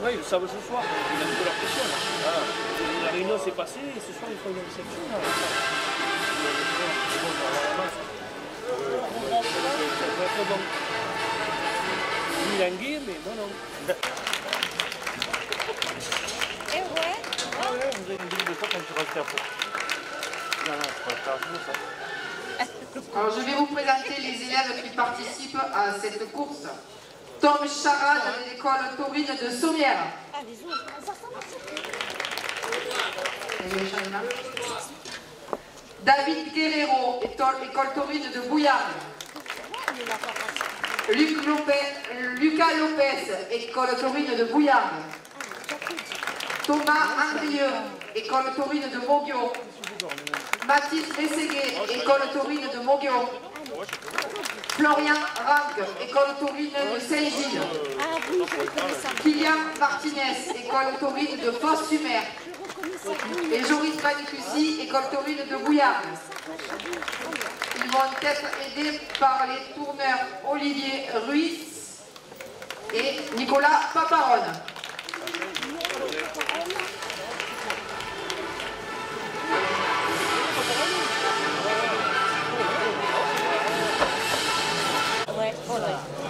Oui, ils le savent ce soir, ils ont mis de leur pression. Là. Ah. La réunion s'est passée et ce soir ils font une réception. Là. C'est bon, on va avoir la masse. Ça va être bon. Milangué, mais non, non. Et ouais. Ah ouais, vous avez une grille de ça quand tu restes à fond. Non, non, c'est pas grave, ça. Alors je vais vous présenter les élèves qui participent à cette course. Tom Charade de l'école taurine de Sommières. Ah, les autres, ça marche. David Guerrero, école taurine de Bouillarde. Lucas Lopez, école taurine de Bouillarde. Thomas Andrieux, école taurine de Moguio. Mathis Mességuet, école taurine de Moguio. Florian Rank, école taurine de Saint-Gilles. Ah oui, je reconnais ça. Kylian Martinez, école taurine de Fosse-sur-Mer. Et Joris Manicucci, école taurine de Bouillarde. Ils vont être aidés par les tourneurs Olivier Ruiz et Nicolas Paparone.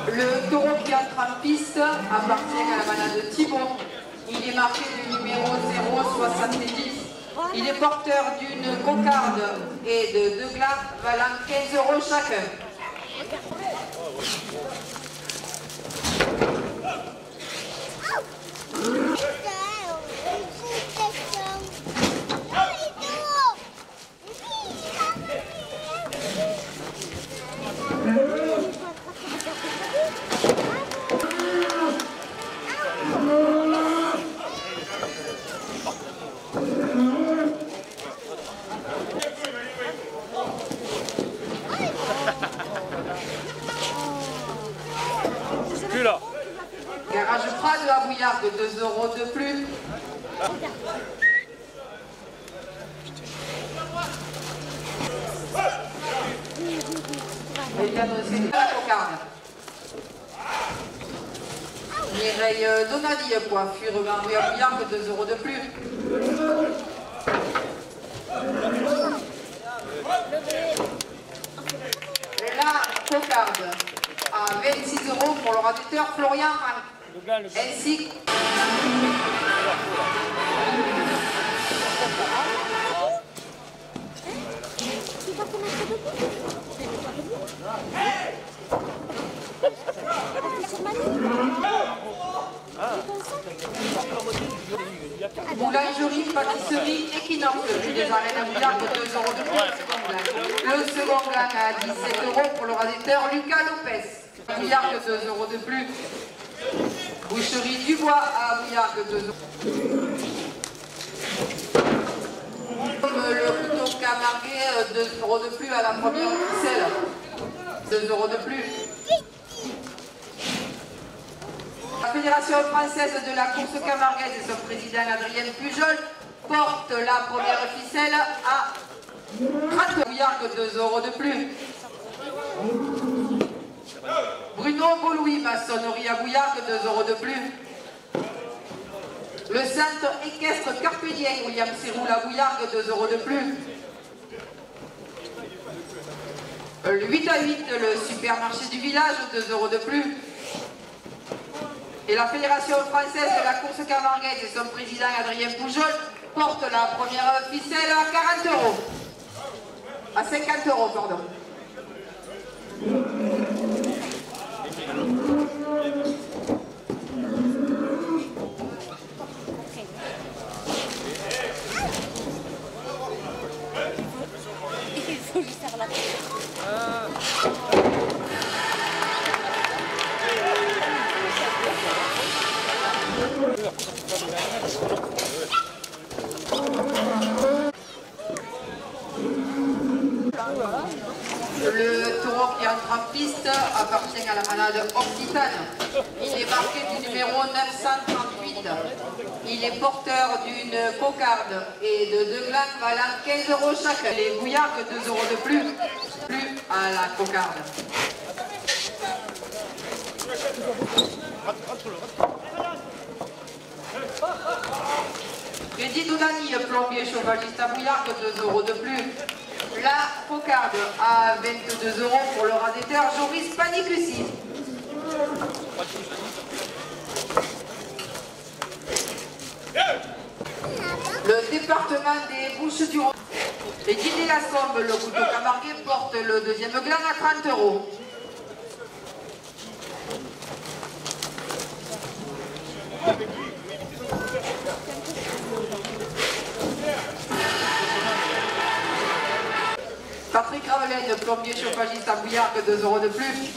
Le taureau qui entre en piste appartient à la manade Thibaut. Il est marqué du numéro 070. Il est porteur d'une cocarde et de 2 glaces valant 15 € chacun. Garage Prade à Bouillarde, 2 € de plus. Et bien c'est la cocarde. Mireille Donadi, coiffure Marie à Bouillarde, 2 € de plus. La cocarde à 26 € pour le radiateur Florian Rank. Ainsi boulangerie, pâtisserie, Equinox, des arènes à Bouillarde, 2 € de plus. Le second gagne à 17 € pour le radiateur Lucas Lopez. Bouillarde, 2 € de plus. Boucherie Dubois à Bouillarde, 2 €. Le couteau Camarguais, 2 € de plus à la première ficelle. 2 € de plus. La Fédération française de la course camarguaise et son président Adrien Pujol porte la première ficelle à 30 Bouillarde, 2 € de plus. Bruno Beaulouis, maçonnerie à Bouillarde, 2 € de plus. Le centre équestre carpédien William Siroul à Bouillarde, 2 € de plus. Le 8 à 8, le supermarché du village, 2 € de plus. Et la Fédération française de la course camarguaise et son président Adrien Pujol porte la première ficelle à 40 €. À 50 €, pardon. Il faut lui faire la tête. Le taureau qui entre en piste appartient à la manade Occitane. Il est marqué du numéro 938. Il est porteur d'une cocarde et de 2 glaces valant 15 € chacun. Les bouillards, 2 € de plus à la cocarde. Didonani, plombier chauffagiste à Bouillargues, 2 € de plus. La cocarde à 22 € pour le radiateur Joris Panicucci. Le département des Bouches-du-Rhône. Et Guinée la Sombe, le couteau camarguais porte le deuxième gland à 30 €. Patrick Ravelaine, plombier chauffagiste à Bouillargues, 2 € de plus.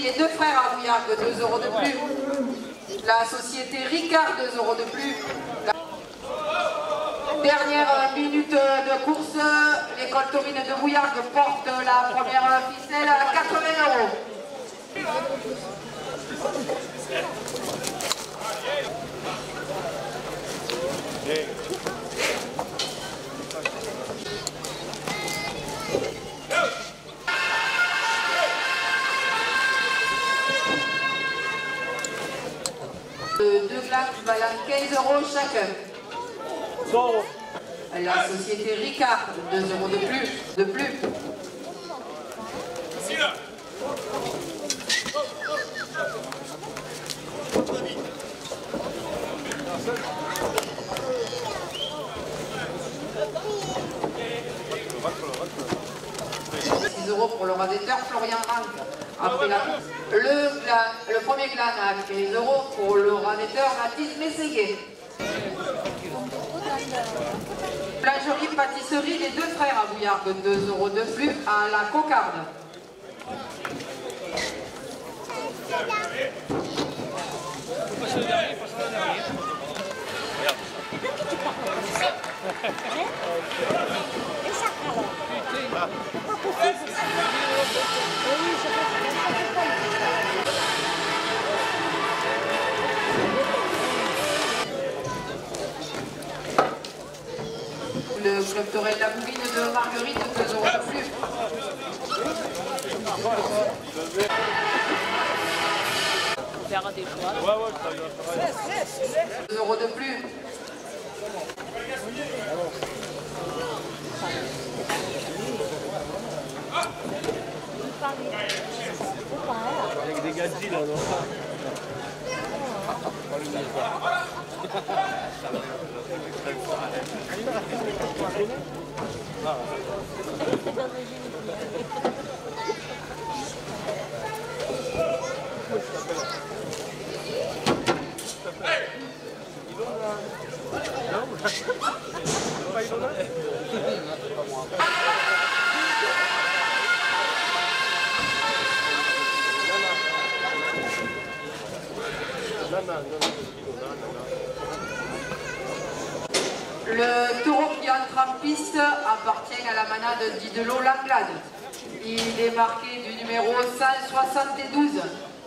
Les deux frères à Bouillargues, 2 € de plus. La société Ricard, 2 € de plus. Dernière minute de course, l'école taurine de Bouillargues porte la première ficelle à 80 €. Deux glaces valant 15 € chacun. La société Ricard, 2 € de plus. Pour le radiateur Florian Rank. Après le premier gland à 15 € pour le radiateur Mathis Mességuet. Boulangerie pâtisserie les deux frères à Bouillargues, 2 € de plus à la cocarde. Le club Torel La Bouvine de Marguerite, 2 € de plus. 2 € de plus. Avec des gadgets là, non? Le taureau qui entre en piste appartient à la manade d'Idelot Langlade. Il est marqué du numéro 172.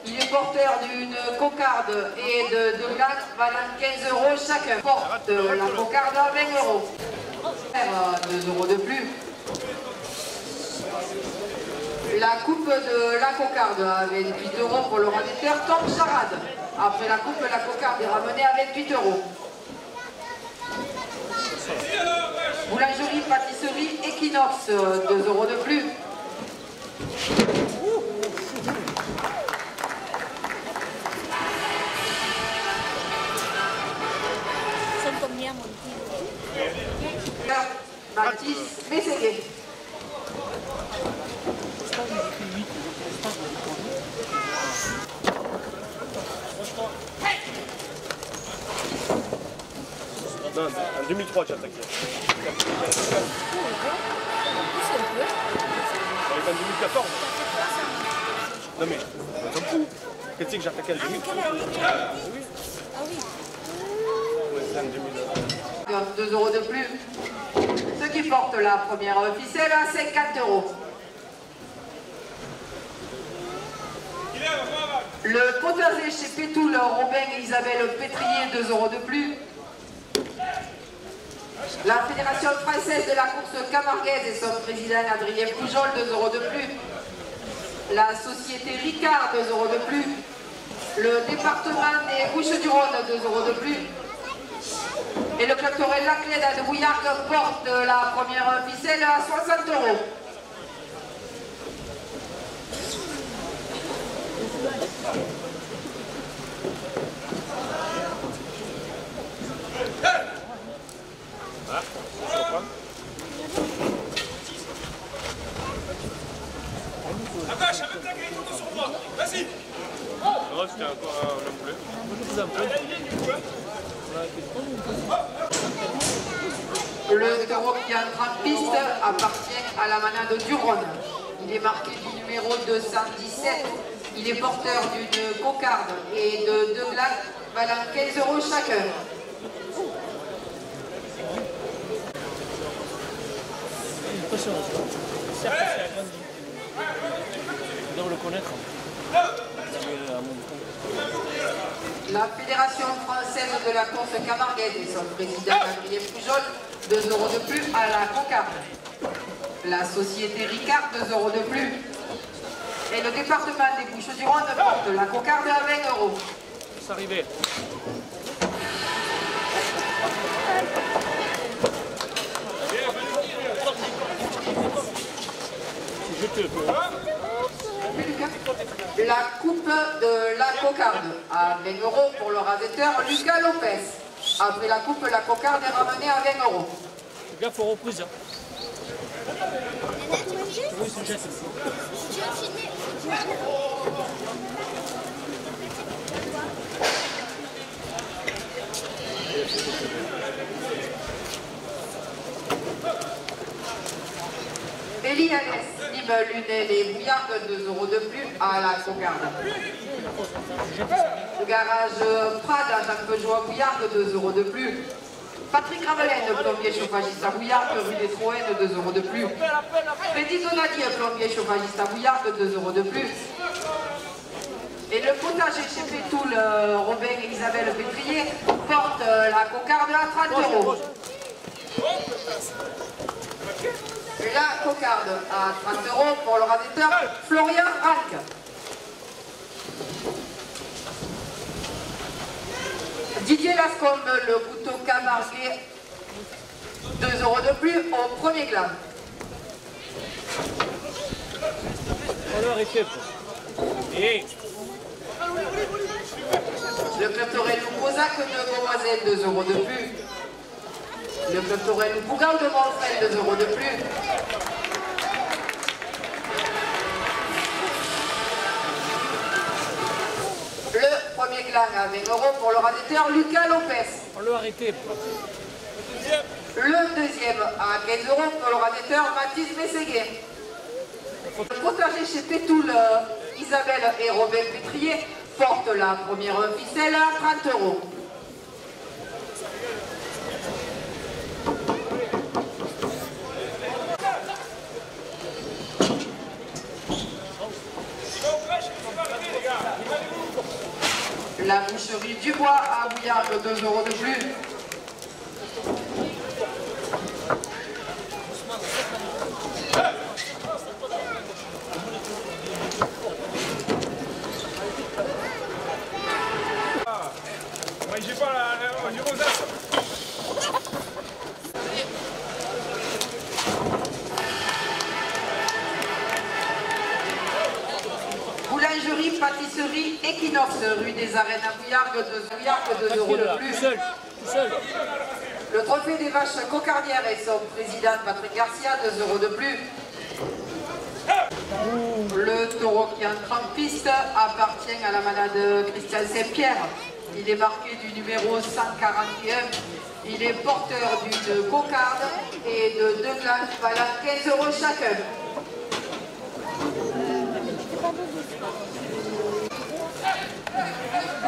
Il est porteur d'une cocarde et de deux glaces valant 15 € chacun. Porte la cocarde à 20 €. 2 € de plus. La coupe de la cocarde à 28 € pour le radiateur Tom Charade. Après la coupe, la cocarde est ramenée à 28 €. Boulangerie, pâtisserie, Equinox, 2 € de plus. Son combien, mon petit? Mathis Mességuet. Non, en 2003 tu as attaqué. Avec en 2014. Non mais, on s'en fout. Qu'est-ce que j'ai attaqué en 2003? Ah oui. Ouais, c'est en 2000. 2 € de plus. Ce qui porte la première ficelle à 50 €. Le potager chez Pétoul, Robin et Isabelle Pétrier, 2 € de plus. La Fédération française de la course camarguaise et son président Adrien Poujol, 2 € de plus. La société Ricard, 2 € de plus. Le département des Bouches-du-Rhône, 2 € de plus. Et le club Torel Lacleda de Bouillargues porte la première ficelle à 60 €. Attache avec ta clé, tourne sur moi. Vas-y. Non, c'était encore un poulet. Le taureau qui entre en piste appartient à la manade du Rhône. Il est marqué du numéro 217. Il est porteur d'une cocarde et de 2 glaces valant 15 € chacun. On doit le connaître. La Fédération française de la course camarguaise et son président Adrien Poujol, 2 € de plus à la cocarde. La société Ricard, 2 € de plus. Et le département des Bouches-du-Rhône porte la cocarde à 20 €. C'est arrivé. C'est jeteux. La coupe de la cocarde à 20 € pour le rasetteur Lucas Lopez. Après la coupe, la cocarde est ramenée à 20 €. Fais gaffe aux reprises. Hein. Oui, c'est déjà Elianes, Nîmes, Lunel et Bouillargues, 2 € de plus à la cocarde. Le garage Prade à Jean-Peugeot Bouillargues, 2 € de plus. Patrick Ravelaine, plombier chauffagiste à Bouillargues, rue des Troènes, 2 € de plus. Freddy Donadier, plombier chauffagiste à Bouillargues, 2 € de plus. Et le potager chez Pétoul, Robin et Isabelle Pétrier, porte la cocarde à 30 €. La cocarde à 30 € pour le rasetteur Florian Alc. Didier Lascombe, le couteau camarguais, 2 € de plus au premier gland. on va arrêter. Et Le club Torel Louposac de Beaumoiselle, 2 € de plus. Le club Torel Bougal de Montfrel, 2 € de plus. Le premier gland à 20 € pour le rasetteur Lucas Lopez. on l'a arrêté. Le deuxième à 15 € pour le rasetteur Mathis Mességuet. Le potager chez Pétoul, Isabelle et Robin Pétrier porte la première ficelle à 30 €. La boucherie Dubois à Bouillargues, 2 € de plus. J'ai pas du rosace. Boulangerie, pâtisserie, Equinox, rue des Arènes à Bouillargues, 2 € de plus. Tout seul. Le trophée des vaches cocardières et son président Patrick Garcia, 2 € de plus. Le taureau qui entre en piste appartient à la malade Christian Saint-Pierre. Il est marqué du numéro 141. Il est porteur d'une cocarde et de 2 glaces valant 15 € chacun.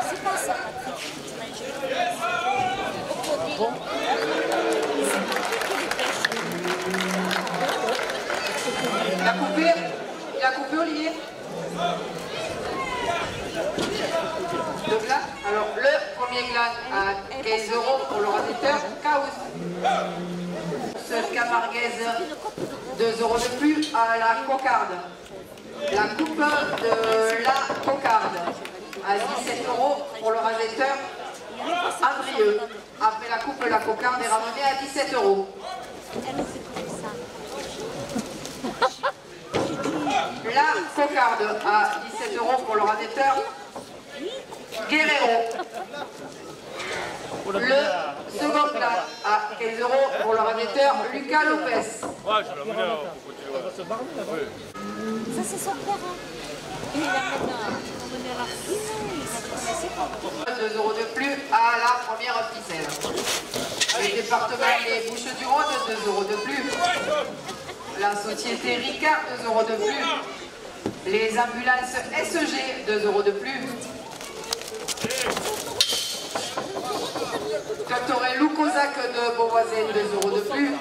C'est pas ça, Patrick. Bon. C'est pas que des pêches. Il a coupé Olivier. Donc là, alors le premier gland à 15 € pour le radiateur Chaos. Ce camarguaise, 2 € de plus à la cocarde. La coupe de la cocarde à 17 € pour le radiateur Andrieux. Après la coupe de la cocarde est ramenée à 17 €. La cocarde à 17 € pour le radiateur Guerrero. Le second plat à 15 € pour le radiateur Lucas Lopez. Ça, c'est son père. Il l'amène à la piscine. 2 € de plus à la première ficelle. Le département des Bouches-du-Rhône, 2 € de plus. La société Ricard, 2 € de plus. Les ambulances SG, 2 € de plus. Docteur Lou Cosac de Beauvoisin, 2 € de plus.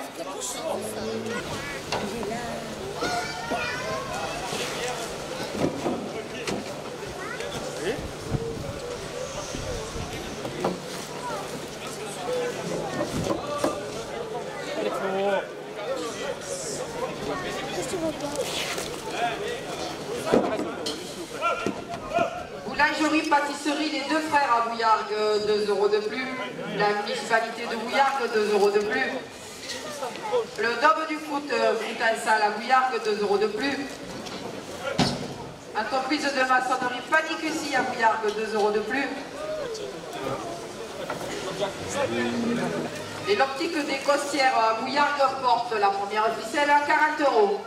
Boulangerie-pâtisserie Les Deux Frères à Bouillargues, 2 € de plus. La municipalité de Bouillargues, 2 € de plus. Le Dôme du Foot, foot en salle à Bouillargues, 2 € de plus. Entreprise de maçonnerie Panicussy à Bouillargues, 2 € de plus. Et l'optique des Costières à Bouillargues porte la première ficelle à 40 €.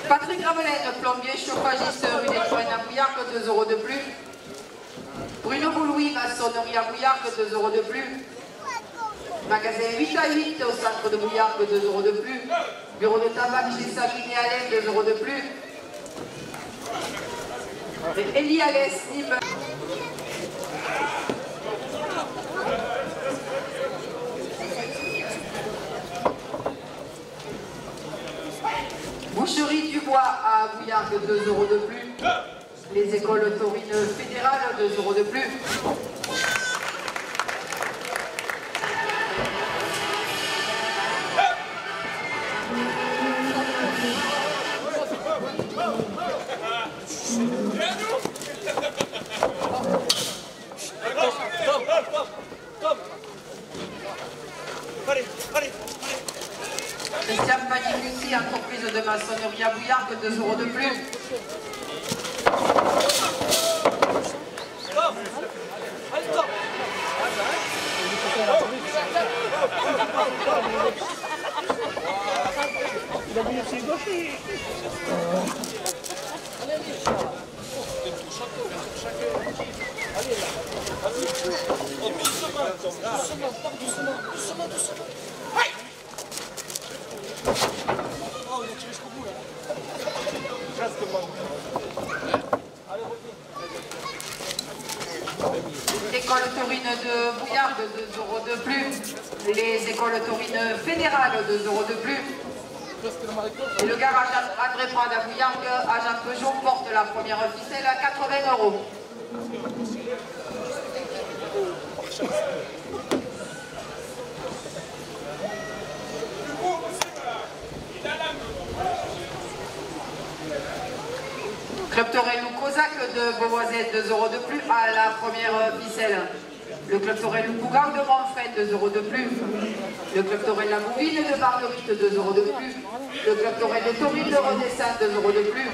Patrick Ramelin, plombier, chauffagiste, rue des Troyes à Bouillargues, 2 € de plus. Bruno Boulouis, maçonnerie à Bouillargues, 2 € de plus. Magasin 8 à 8 au centre de Bouillargues, 2 € de plus. Bureau de tabac chez Sabine et Alain, 2 € de plus. Et Elie Alès, Nîmes. Boucherie du Bois à Bouillargues, 2 € de plus. Les écoles taurines fédérales, 2 € de plus. Christian Panicussy, entreprise de maçonnerie à Bouillargues, 2 € de plus. Il a mis ses gauches. L'école taurine de Bouillargues, 2 € de plus. Les écoles taurines fédérales, 2 € de plus. Et le garage André Prade à Bouillargues, agent Peugeot, porte la première ficelle à 80 €. Club Torel ou Cosac de Beauvoisin, 2 € de plus à la première ficelle. Le Club Torel ou Bougang de Montfred, 2 € de plus. Le Club Torel La Bouvine de Marguerite, 2 € de plus. Le Club Torel de Taurine de Redescend, 2 € de plus.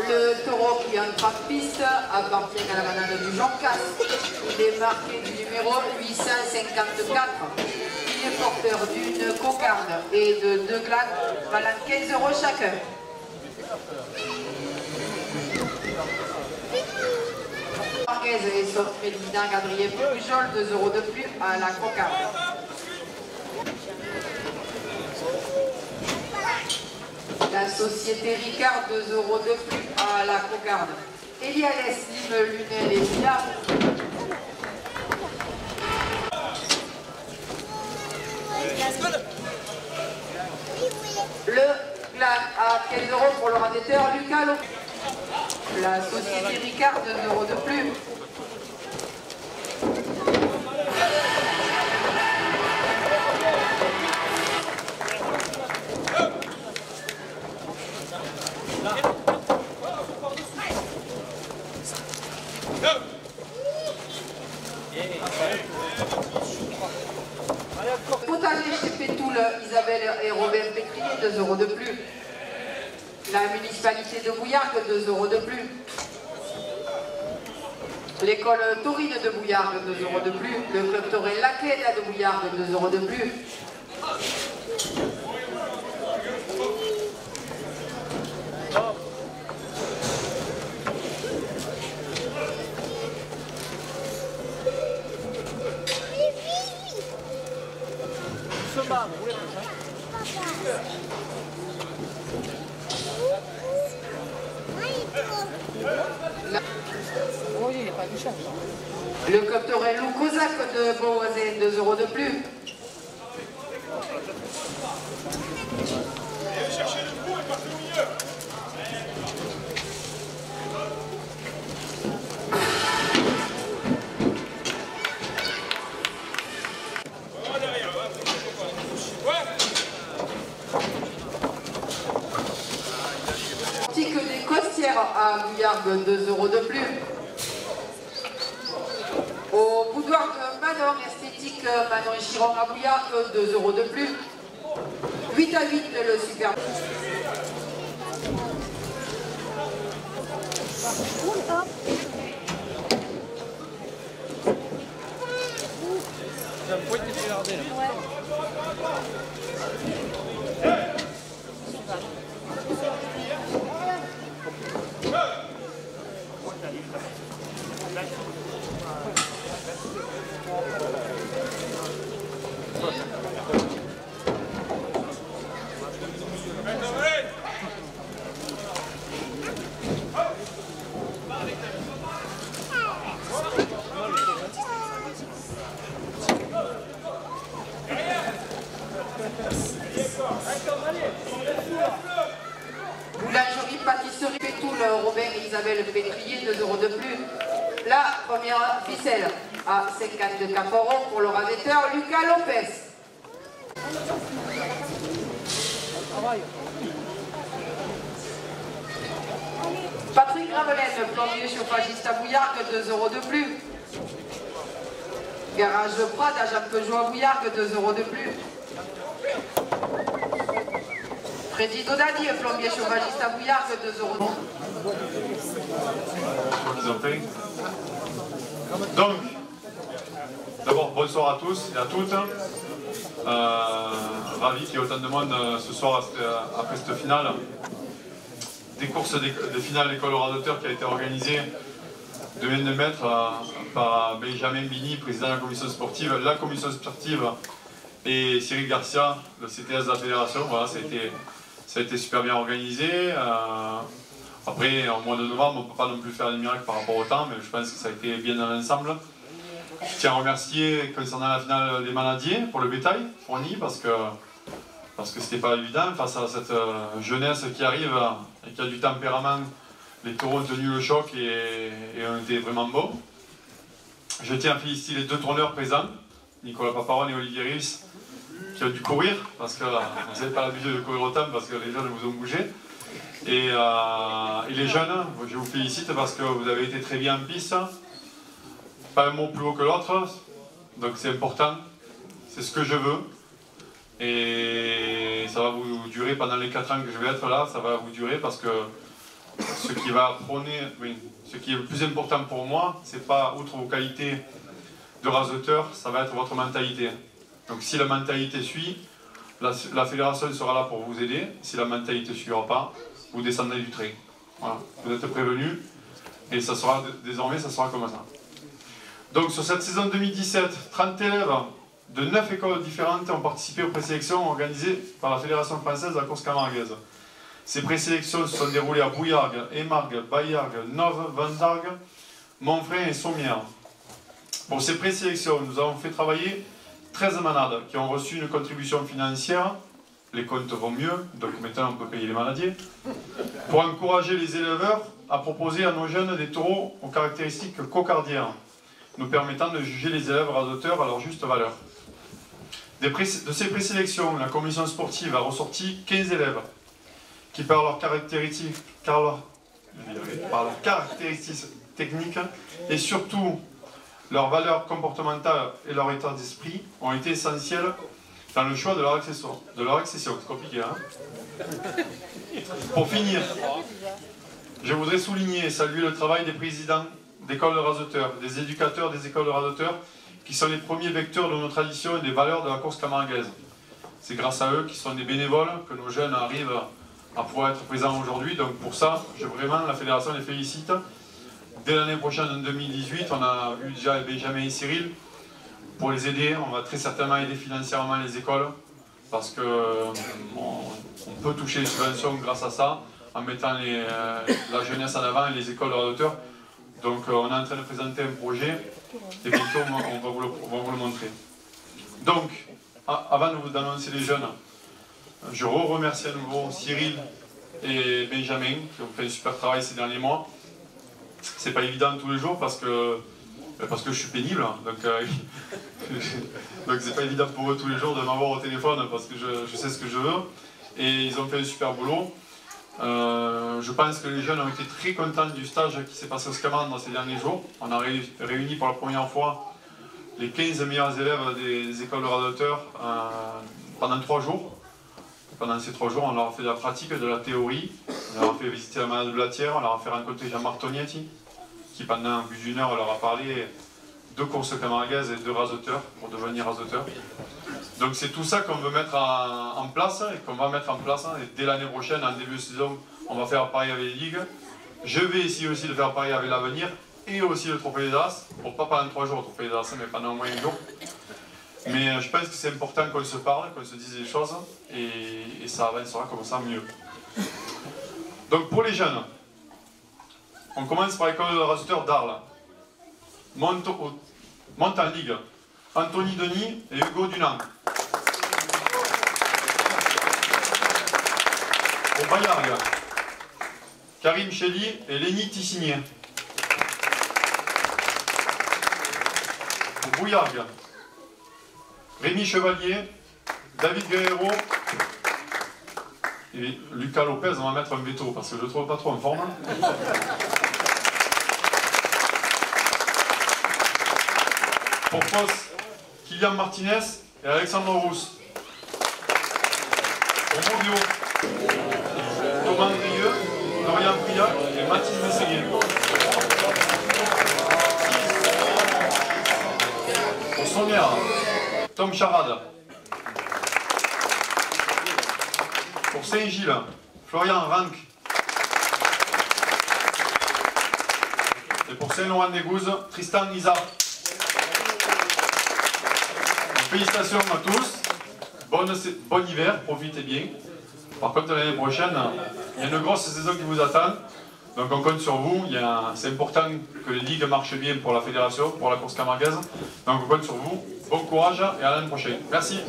Le taureau qui entre en piste appartient à la manade du Jean Casse. Il est marqué du numéro 854. Il est porteur d'une cocarde et de 2 glanes valant 15 € chacun. Marquez et son président Adrien Pujol, 2 € de plus à la cocarde. La société Ricard, 2 € de plus à la cocarde. Eliales, Lime, Lunel et Villa. Le Glan à 15 € pour le radiateur Lucas Lopez. La société Ricard, 2 € de plus. Potager chez Pétoul, Isabelle et Robert Pétrier, 2 € de plus. La municipalité de Bouillargues, 2 € de plus. L'école taurine de Bouillargues, 2 € de plus. Le club taurin Laclède de Bouillargues, 2 € de plus. Le club taurin Lou Cosac de Beauvoisin, 2 € de plus. Tique des Costières à Bouillargues, 2 € de plus. Au boudoir de Manon, esthétique Manon et Chiron à Bouillargues, 2 € de plus. 8 à 8 le super. Boulangerie, pâtisserie, Pétoul, Robert et Isabelle Pétrier, 2 € de plus. La première ficelle à 54 € pour le radiateur Lucas Lopez. Patrick Gravelaine, plombier chauffagiste à Bouillargues, 2 € de plus. Garage Prade à Jacques Peugeot à Bouillargues, 2 € de plus. Freddy Dodani, plombier chauffagiste à Bouillargues, 2 €. Donc, d'abord bonsoir à tous et à toutes. Ravi qu'il y ait autant de monde ce soir après cette finale. Des courses des finales d'école radiateur qui a été organisée de 22 mètres par Benjamin Bini, président de la commission sportive, et Cyril Garcia, le CTS de la fédération. Voilà, ça a été super bien organisé. Après, en mois de novembre, on ne peut pas non plus faire des miracles par rapport au temps, mais je pense que ça a été bien dans l'ensemble. Je tiens à remercier concernant la finale des manadiers pour le bétail fourni, parce que c'était pas évident face à cette jeunesse qui arrive et qui a du tempérament. Les taureaux ont tenu le choc et ont été vraiment beaux. Je tiens à féliciter les 2 tourneurs présents, Nicolas Paparon et Olivier Rives, qui ont dû courir, parce que vous n'avez pas l'habitude de courir autant, parce que les jeunes vous ont bougé. Et les jeunes, je vous félicite parce que vous avez été très bien en piste. Pas un mot plus haut que l'autre, donc c'est important, c'est ce que je veux. Et ça va vous durer pendant les 4 ans que je vais être là, ça va vous durer parce que ce qui va prôner, ce qui est le plus important pour moi, c'est pas, outre vos qualités de raseteur, ça va être votre mentalité. Donc si la mentalité suit, la fédération sera là pour vous aider. Si la mentalité ne suivra pas, vous descendez du train. Voilà. Vous êtes prévenus et ça sera, désormais ça sera comme ça. Donc sur cette saison 2017, 30 élèves de 9 écoles différentes ont participé aux présélections organisées par la Fédération française de la course camarguaise. Ces présélections se sont déroulées à Bouillargues, Émargues, Baillargues, Noves, Vendargues, Montfrin et Sommières. Pour ces présélections, nous avons fait travailler 13 manades qui ont reçu une contribution financière. Les comptes vont mieux, donc maintenant on peut payer les manadiers. Pour encourager les éleveurs à proposer à nos jeunes des taureaux aux caractéristiques cocardières, nous permettant de juger les élèves rasoteurs à leur juste valeur. De ces présélections, la commission sportive a ressorti 15 élèves qui, par leurs caractéristiques techniques et surtout leurs valeurs comportementales et leur état d'esprit ont été essentiels dans le choix de leur accession. C'est compliqué, hein? Pour finir, je voudrais souligner et saluer le travail des présidents d'écoles de rasoteurs, des éducateurs des écoles de rasoteurs, qui sont les premiers vecteurs de nos traditions et des valeurs de la course camarguaise. C'est grâce à eux, qui sont des bénévoles, que nos jeunes arrivent à pouvoir être présents aujourd'hui. Donc pour ça, vraiment, la fédération les félicite. Dès l'année prochaine, en 2018, on a eu déjà Benjamin et Cyril. Pour les aider, on va très certainement aider financièrement les écoles, parce qu'on peut toucher les subventions grâce à ça, en mettant la jeunesse en avant et les écoles de rasoteurs. Donc on est en train de présenter un projet, et bientôt on va vous le montrer. Donc, avant d'annoncer les jeunes, je remercie à nouveau Cyril et Benjamin, qui ont fait un super travail ces derniers mois. C'est pas évident tous les jours parce que je suis pénible, donc c'est pas évident pour eux tous les jours de m'avoir au téléphone parce que je sais ce que je veux. Et ils ont fait un super boulot. Je pense que les jeunes ont été très contents du stage qui s'est passé au Scamandre dans ces derniers jours. On a réuni pour la première fois les 15 meilleurs élèves des écoles de rasoteurs pendant 3 jours. Pendant ces 3 jours, on leur a fait de la pratique, de la théorie. On leur a fait visiter la manade de Blatière, on leur a fait rencontrer Jean-Marc Tognetti, qui pendant plus d'1 heure leur a parlé de course camarguaise et de rasoteurs, pour devenir rasoteur. Donc c'est tout ça qu'on veut mettre en place et qu'on va mettre en place. Et dès l'année prochaine, en début de saison, on va faire pareil avec les ligues. Je vais essayer aussi de faire pareil avec l'Avenir et aussi le Trophée des As. Bon, pas pendant 3 jours le Trophée des As, mais pendant au moins 1 jour. Mais je pense que c'est important qu'on se parle, qu'on se dise des choses et ça avancera comme ça mieux. Donc pour les jeunes, on commence par l'école de rasoteurs d'Arles. Monte en ligue. Anthony Denis et Hugo Dunant. Au Baillargues, Karim Chelly et Lénie Tissigné. Au Bouillargues, Rémi Chevalier, David Guerrero et Lucas Lopez. On va mettre un veto parce que je ne le trouve pas trop en forme. Pour Foss, Kylian Martinez et Alexandre Rousse. Pour Moglio, Thomas Andrieux, Dorian Priac et Mathilde Mességuier. Pour Sommières, Tom Charade. Pour Saint-Gilles, Florian Rank. Et pour Saint-Laurent-des-Gouzes, Tristan Isa. Félicitations à tous, bon hiver, profitez bien. Par contre l'année prochaine, il y a une grosse saison qui vous attend, donc on compte sur vous. C'est important que les ligues marchent bien pour la fédération, pour la course camarguaise, donc on compte sur vous. Bon courage et à l'année prochaine. Merci.